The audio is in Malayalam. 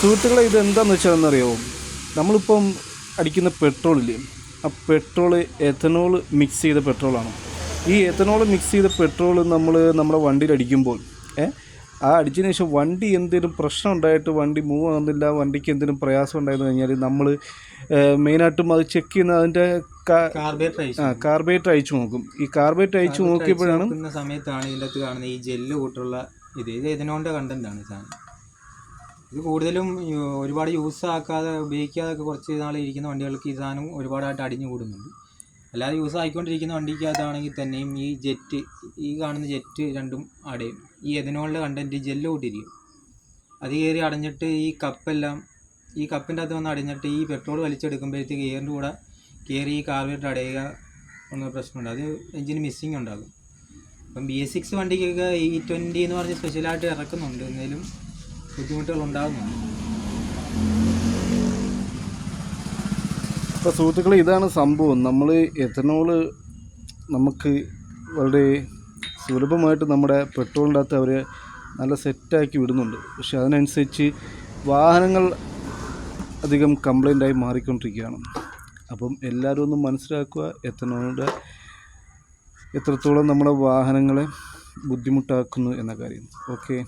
സുഹൃത്തുക്കളെ, ഇതെന്താണെന്ന് വെച്ചാൽ നമ്മളിപ്പം അടിക്കുന്ന പെട്രോളില്ലേ, ആ പെട്രോള് എഥനോൾ മിക്സ് ചെയ്ത പെട്രോളാണ്. ഈ എഥനോൾ മിക്സ് ചെയ്ത പെട്രോൾ നമ്മുടെ വണ്ടിയിൽ അടിക്കുമ്പോൾ ആ അടിച്ചതിന് ശേഷം വണ്ടി എന്തെങ്കിലും പ്രശ്നം ഉണ്ടായിട്ട് വണ്ടി മൂവ് ആകുന്നില്ല, വണ്ടിക്ക് എന്തെങ്കിലും പ്രയാസം ഉണ്ടായെന്ന് കഴിഞ്ഞാൽ നമ്മൾ മെയിനായിട്ടും അത് ചെക്ക് ചെയ്യുന്ന അതിൻ്റെ കാർബേറ്റർ അയച്ചു നോക്കും. ഈ കാർബേറ്റർ അയച്ചു നോക്കിയപ്പോഴാണ് സമയത്താണ് ഇതിൻ്റെ അകത്ത് കാണുന്ന ഈ ജെല്ല് കൂട്ടുള്ള ഇത് എഥനോളിൻ്റെ കണ്ടൻറ്റാണ് സാധനം. ഇത് കൂടുതലും ഒരുപാട് യൂസ് ആക്കാതെ ഉപയോഗിക്കാതൊക്കെ കുറച്ച് നാൾ ഇരിക്കുന്ന വണ്ടികൾക്ക് ഈ സാധനം ഒരുപാടായിട്ട് അടിഞ്ഞു കൂടുന്നുണ്ട്. അല്ലാതെ യൂസ് ആയിക്കൊണ്ടിരിക്കുന്ന വണ്ടിക്കകത്താണെങ്കിൽ തന്നെയും ഈ കാണുന്ന ജെറ്റ് രണ്ടും അടയും. ഈ എഥനോളിൻ്റെ കണ്ടൻറ്റ് ജെല്ല് കൂട്ടിയിരിക്കും. അത് കയറി അടഞ്ഞിട്ട് ഈ കപ്പിൻ്റെ അകത്ത് വന്ന് അടഞ്ഞിട്ട് ഈ പെട്രോൾ വലിച്ചെടുക്കുമ്പോഴത്തേക്ക് എയറിൻ്റെ കൂടെ കയറി ഈ കാർബറേറ്റർ അടയുക എന്ന പ്രശ്നമുണ്ട്. അത് എഞ്ചിന് മിസ്സിങ് ഉണ്ടാകും. ഇപ്പം BS6 വണ്ടിക്കൊക്കെ E20 എന്ന് പറഞ്ഞ് സ്പെഷ്യലായിട്ട് ഇറക്കുന്നുണ്ട്. എന്നാലും ബുദ്ധിമുട്ടുകൾ ഉണ്ടാകുന്നുണ്ട്. അപ്പോൾ സുഹൃത്തുക്കളെ, ഇതാണ് സംഭവം. നമ്മൾ എഥനോൾ നമുക്ക് വളരെ സുലഭമായിട്ട് നമ്മുടെ പെട്രോളിൻ്റെ അകത്ത് അവർ നല്ല സെറ്റാക്കി വിടുന്നുണ്ട്. പക്ഷെ അതിനനുസരിച്ച് വാഹനങ്ങൾ അധികം കംപ്ലൈൻ്റായി മാറിക്കൊണ്ടിരിക്കുകയാണ്. അപ്പം എല്ലാവരും ഒന്ന് മനസ്സിലാക്കുക, എഥനോളിൻ്റെ എത്രത്തോളം നമ്മുടെ വാഹനങ്ങളെ ബുദ്ധിമുട്ടാക്കുന്നു എന്ന കാര്യം. ഓക്കെ.